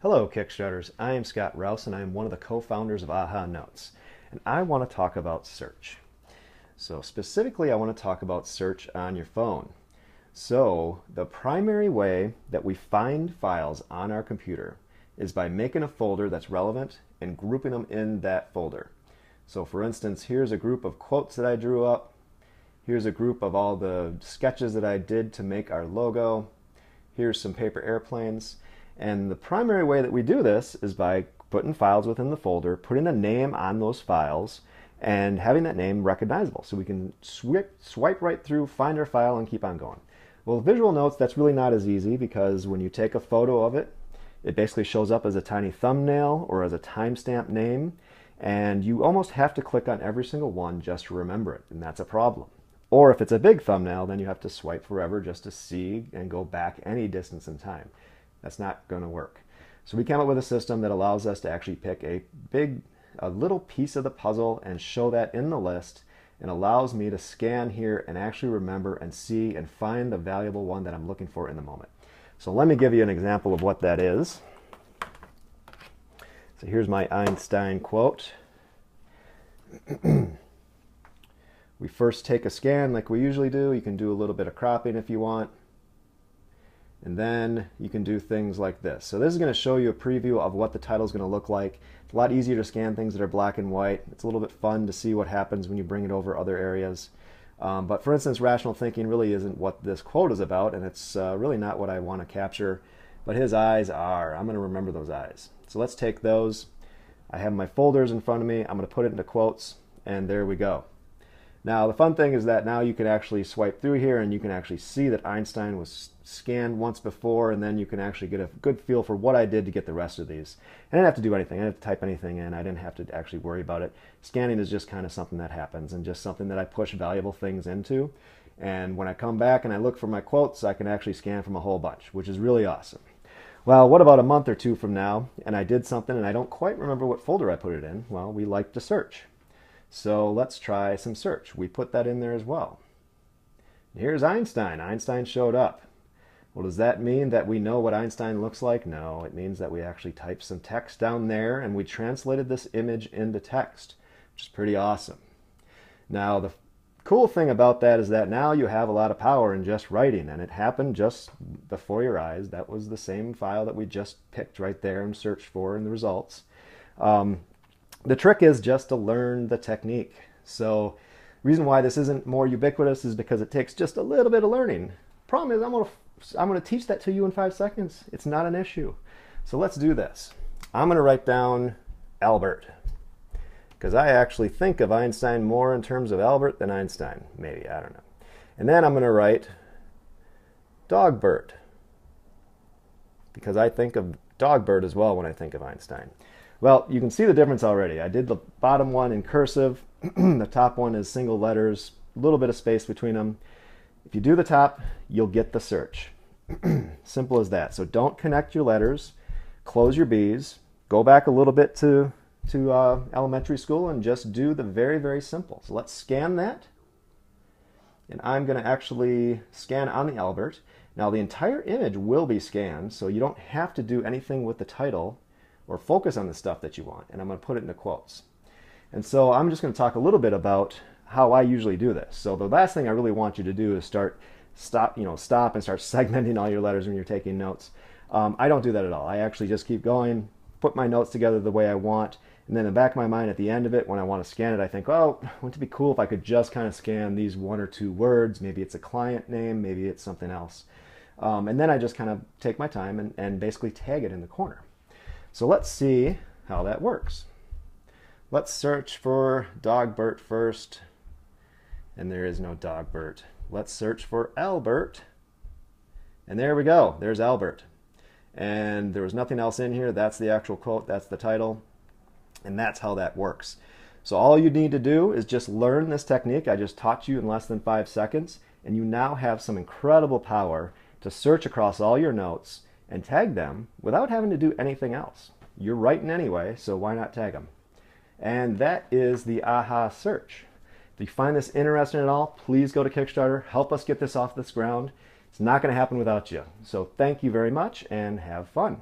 Hello Kickstarters, I am Scott Rouse and I am one of the co-founders of Aha Notes, and I want to talk about search. So specifically I want to talk about search on your phone. So the primary way that we find files on our computer is by making a folder that's relevant and grouping them in that folder. So for instance, here's a group of quotes that I drew up. Here's a group of all the sketches that I did to make our logo. Here's some paper airplanes. And the primary way that we do this is by putting files within the folder, putting a name on those files, and having that name recognizable. So we can swipe right through, find our file, and keep on going. Well, visual notes, that's really not as easy because when you take a photo of it, it basically shows up as a tiny thumbnail or as a timestamp name, and you almost have to click on every single one just to remember it, and that's a problem. Or if it's a big thumbnail, then you have to swipe forever just to see and go back any distance in time. That's not going to work. So we came up with a system that allows us to actually pick a little piece of the puzzle and show that in the list, and allows me to scan here and actually remember and see and find the valuable one that I'm looking for in the moment. So let me give you an example of what that is. So here's my Einstein quote. We first take a scan like we usually do. You can do a little bit of cropping if you want. And then you can do things like this. So this is going to show you a preview of what the title is going to look like. It's a lot easier to scan things that are black and white. It's a little bit fun to see what happens when you bring it over other areas. But for instance, rational thinking really isn't what this quote is about, and it's really not what I want to capture. But his eyes are. I'm going to remember those eyes. So let's take those. I have my folders in front of me. I'm going to put it into quotes, and there we go. Now the fun thing is that now you can actually swipe through here and you can actually see that Einstein was scanned once before, and then you can actually get a good feel for what I did to get the rest of these. I didn't have to do anything. I didn't have to type anything in. I didn't have to actually worry about it. Scanning is just kind of something that happens and just something that I push valuable things into. And when I come back and I look for my quotes, I can actually scan from a whole bunch, which is really awesome. Well, what about a month or two from now and I did something and I don't quite remember what folder I put it in? Well, we like to search. So let's try some search. We put that in there as well. Here's Einstein. Einstein showed up. Well, does that mean that we know what Einstein looks like? No, it means that we actually typed some text down there and we translated this image into text, which is pretty awesome. Now, the cool thing about that is that now you have a lot of power in just writing, and it happened just before your eyes. That was the same file that we just picked right there and searched for in the results. The trick is just to learn the technique. So the reason why this isn't more ubiquitous is because it takes just a little bit of learning. Problem is I'm going to teach that to you in 5 seconds. It's not an issue. So let's do this. I'm going to write down Albert because I actually think of Einstein more in terms of Albert than Einstein. Maybe, I don't know. And then I'm going to write Dogbert because I think of Dogbert as well when I think of Einstein. Well, you can see the difference already. I did the bottom one in cursive. The top one is single letters, a little bit of space between them. If you do the top, you'll get the search. Simple as that. So don't connect your letters, close your B's, go back a little bit to elementary school and just do the very, very simple. So let's scan that. And I'm going to actually scan on the Albert. Now the entire image will be scanned, so you don't have to do anything with the title or focus on the stuff that you want. And I'm going to put it into quotes. And so I'm just going to talk a little bit about how I usually do this. So the last thing I really want you to do is stop and start segmenting all your letters when you're taking notes. I don't do that at all. I actually just keep going, put my notes together the way I want, and then in the back of my mind at the end of it, when I want to scan it, I think, oh, wouldn't it be cool if I could just kind of scan these 1 or 2 words? Maybe it's a client name, maybe it's something else. And then I just kind of take my time and basically tag it in the corner. So let's see how that works. Let's search for Dogbert first, and there is no Dogbert. Let's search for Albert, and there we go. There's Albert. And there was nothing else in here. That's the actual quote. That's the title. And that's how that works. So all you need to do is just learn this technique I just taught you in less than 5 seconds, and you now have some incredible power to search across all your notes and tag them without having to do anything else. You're writing anyway, so why not tag them? And that is the AHA search. If you find this interesting at all, please go to Kickstarter. Help us get this off this ground. It's not going to happen without you. So thank you very much and have fun.